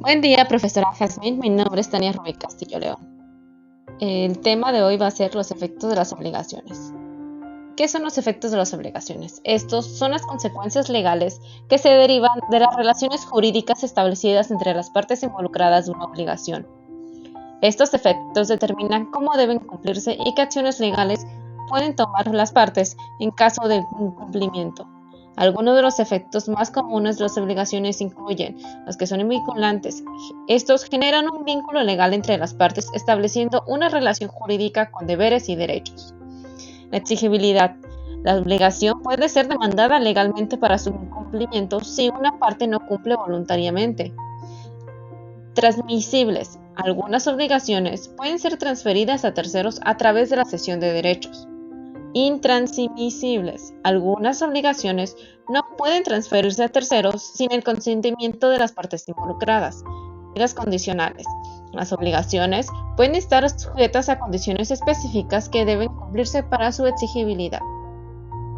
Buen día, profesora Jazmín. Mi nombre es Tania Rubí Castillo León. El tema de hoy va a ser los efectos de las obligaciones. ¿Qué son los efectos de las obligaciones? Estos son las consecuencias legales que se derivan de las relaciones jurídicas establecidas entre las partes involucradas de una obligación. Estos efectos determinan cómo deben cumplirse y qué acciones legales pueden tomar las partes en caso de incumplimiento. Algunos de los efectos más comunes de las obligaciones incluyen los que son vinculantes. Estos generan un vínculo legal entre las partes, estableciendo una relación jurídica con deberes y derechos. La exigibilidad. La obligación puede ser demandada legalmente para su incumplimiento si una parte no cumple voluntariamente. Transmisibles. Algunas obligaciones pueden ser transferidas a terceros a través de la cesión de derechos. Intransmisibles. Algunas obligaciones no pueden transferirse a terceros sin el consentimiento de las partes involucradas. Las condicionales. Las obligaciones pueden estar sujetas a condiciones específicas que deben cumplirse para su exigibilidad.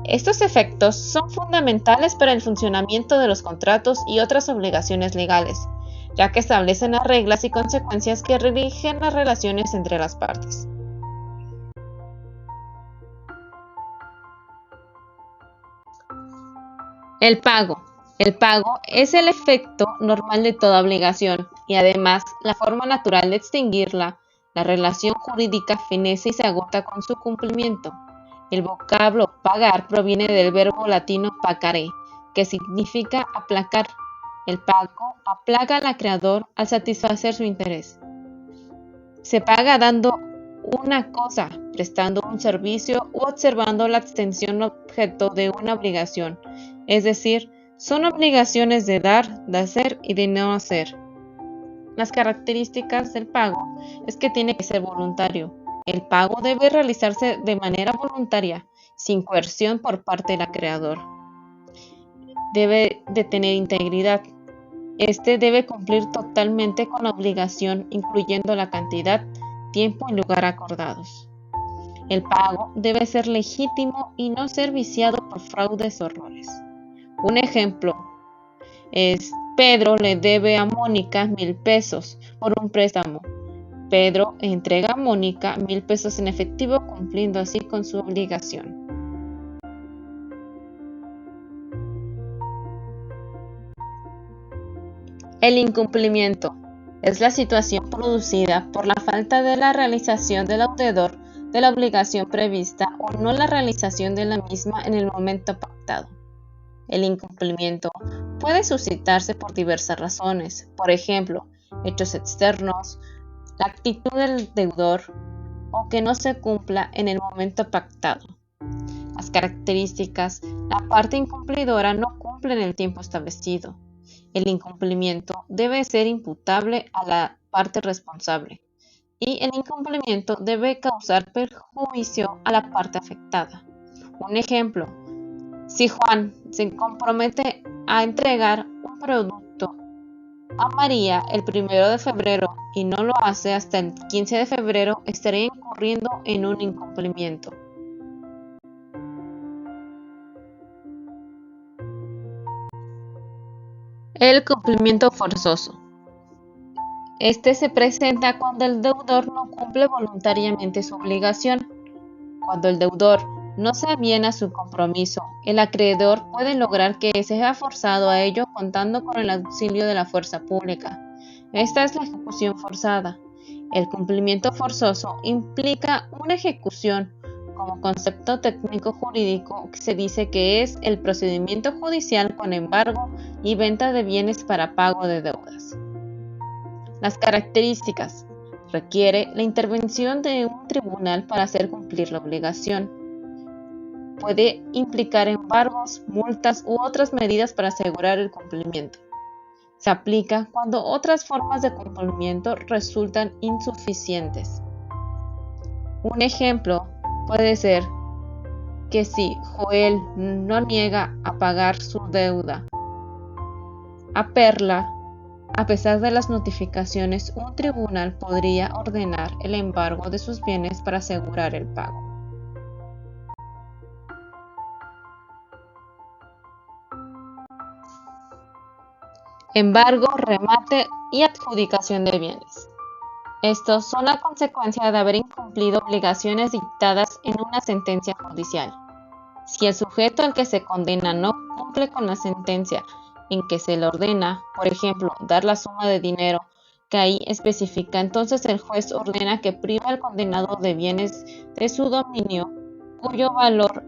Estos efectos son fundamentales para el funcionamiento de los contratos y otras obligaciones legales, ya que establecen las reglas y consecuencias que rigen las relaciones entre las partes. El pago. El pago es el efecto normal de toda obligación y además la forma natural de extinguirla. La relación jurídica fenece y se agota con su cumplimiento. El vocablo pagar proviene del verbo latino pacere, que significa aplacar. El pago aplaca al acreedor al satisfacer su interés. Se paga dando una cosa, prestando un servicio u observando la extensión objeto de una obligación, es decir, son obligaciones de dar, de hacer y de no hacer. Las características del pago es que tiene que ser voluntario. El pago debe realizarse de manera voluntaria, sin coerción por parte del acreedor. Debe de tener integridad. Este debe cumplir totalmente con la obligación, incluyendo la cantidad, tiempo y lugar acordados. El pago debe ser legítimo y no ser viciado por fraudes o errores. Un ejemplo es: Pedro le debe a Mónica 1,000 pesos por un préstamo. Pedro entrega a Mónica 1,000 pesos en efectivo, cumpliendo así con su obligación. El incumplimiento es la situación producida por la falta de la realización del deudor de la obligación prevista o no la realización de la misma en el momento pactado. El incumplimiento puede suscitarse por diversas razones, por ejemplo, hechos externos, la actitud del deudor o que no se cumpla en el momento pactado. Las características: la parte incumplidora no cumple en el tiempo establecido. El incumplimiento debe ser imputable a la parte responsable y el incumplimiento debe causar perjuicio a la parte afectada. Un ejemplo: si Juan se compromete a entregar un producto a María el 1 de febrero y no lo hace hasta el 15 de febrero, estaría incurriendo en un incumplimiento. El cumplimiento forzoso. Este se presenta cuando el deudor no cumple voluntariamente su obligación. Cuando el deudor no se aviene a su compromiso, el acreedor puede lograr que sea forzado a ello contando con el auxilio de la fuerza pública. Esta es la ejecución forzada. El cumplimiento forzoso implica una ejecución. Como concepto técnico jurídico, se dice que es el procedimiento judicial con embargo y venta de bienes para pago de deudas. Las características: requiere la intervención de un tribunal para hacer cumplir la obligación. Puede implicar embargos, multas u otras medidas para asegurar el cumplimiento. Se aplica cuando otras formas de cumplimiento resultan insuficientes. Un ejemplo puede ser que si Joel no niega a pagar su deuda a Perla, a pesar de las notificaciones, un tribunal podría ordenar el embargo de sus bienes para asegurar el pago. embargo, remate y adjudicación de bienes. Estos son la consecuencia de haber incumplido obligaciones dictadas en una sentencia judicial. Si el sujeto al que se condena no cumple con la sentencia en que se le ordena, por ejemplo, dar la suma de dinero que ahí especifica, entonces el juez ordena que prive al condenado de bienes de su dominio, cuyo valor,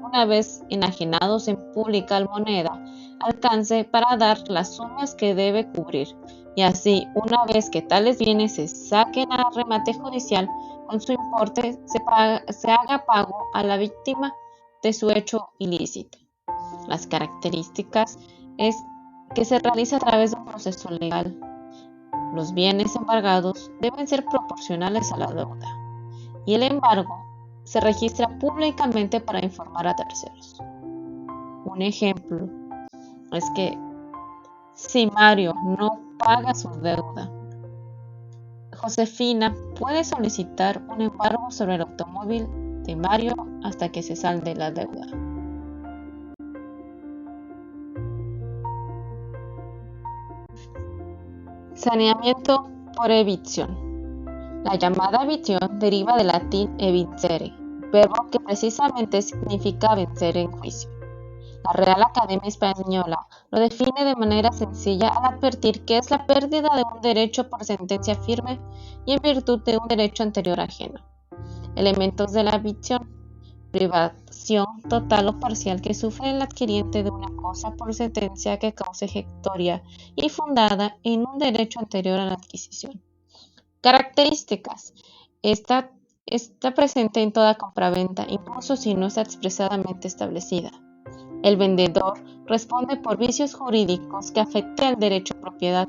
una vez enajenados en pública moneda, alcance para dar las sumas que debe cubrir, y así, una vez que tales bienes se saquen a remate judicial, con su importe se haga pago a la víctima de su hecho ilícito. Las características es que se realiza a través de un proceso legal. Los bienes embargados deben ser proporcionales a la deuda, y el embargo se registra públicamente para informar a terceros. Un ejemplo es que si Mario no paga su deuda, Josefina puede solicitar un embargo sobre el automóvil de Mario hasta que se salde la deuda. Saneamiento por evicción. La llamada evicción deriva del latín evincere, verbo que precisamente significa vencer en juicio. La Real Academia Española lo define de manera sencilla al advertir que es la pérdida de un derecho por sentencia firme y en virtud de un derecho anterior ajeno. Elementos de la evicción: privación total o parcial que sufre el adquiriente de una cosa por sentencia que cause ejecutoria y fundada en un derecho anterior a la adquisición. Características: está presente en toda compraventa, incluso si no está expresadamente establecida. El vendedor responde por vicios jurídicos que afecten al derecho a propiedad,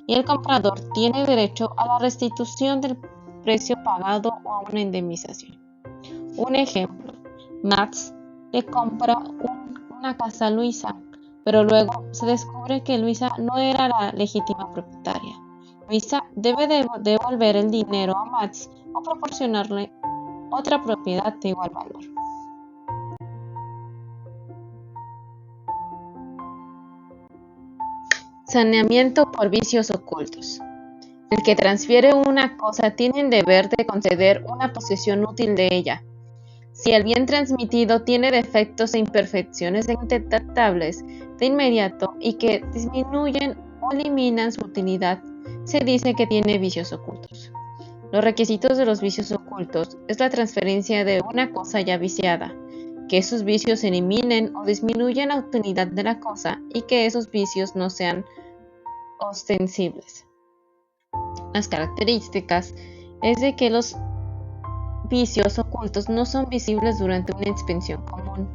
y el comprador tiene derecho a la restitución del precio pagado o a una indemnización. Un ejemplo: Max le compra una casa a Luisa, pero luego se descubre que Luisa no era la legítima propietaria. Luisa debe devolver el dinero a Max o proporcionarle otra propiedad de igual valor. Saneamiento por vicios ocultos. El que transfiere una cosa tiene el deber de conceder una posesión útil de ella. Si el bien transmitido tiene defectos e imperfecciones indetectables de inmediato y que disminuyen o eliminan su utilidad, se dice que tiene vicios ocultos. Los requisitos de los vicios ocultos es la transferencia de una cosa ya viciada, que esos vicios eliminen o disminuyan la utilidad de la cosa y que esos vicios no sean ostensibles. Las características es de que los vicios ocultos no son visibles durante una inspección común.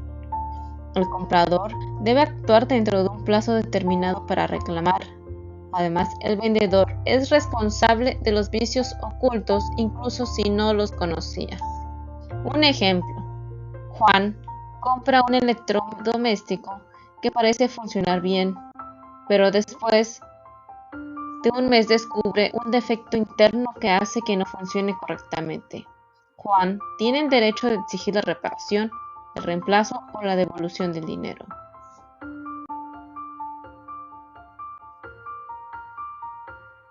El comprador debe actuar dentro de un plazo determinado para reclamar. Además, el vendedor es responsable de los vicios ocultos incluso si no los conocía. Un ejemplo: Juan compra un electrodoméstico que parece funcionar bien, pero después de un mes descubre un defecto interno que hace que no funcione correctamente. Juan tiene el derecho de exigir la reparación, el reemplazo o la devolución del dinero.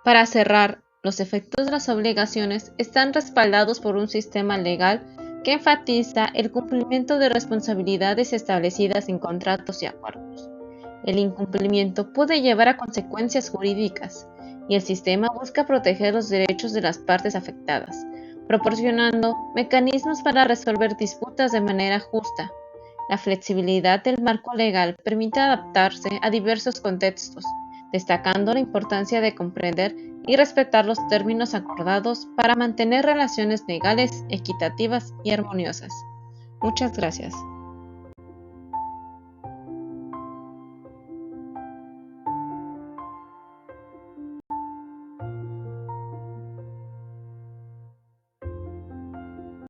Para cerrar, los efectos de las obligaciones están respaldados por un sistema legal que enfatiza el cumplimiento de responsabilidades establecidas en contratos y acuerdos. El incumplimiento puede llevar a consecuencias jurídicas, y el sistema busca proteger los derechos de las partes afectadas, proporcionando mecanismos para resolver disputas de manera justa. La flexibilidad del marco legal permite adaptarse a diversos contextos, destacando la importancia de comprender y respetar los términos acordados para mantener relaciones legales equitativas y armoniosas. Muchas gracias.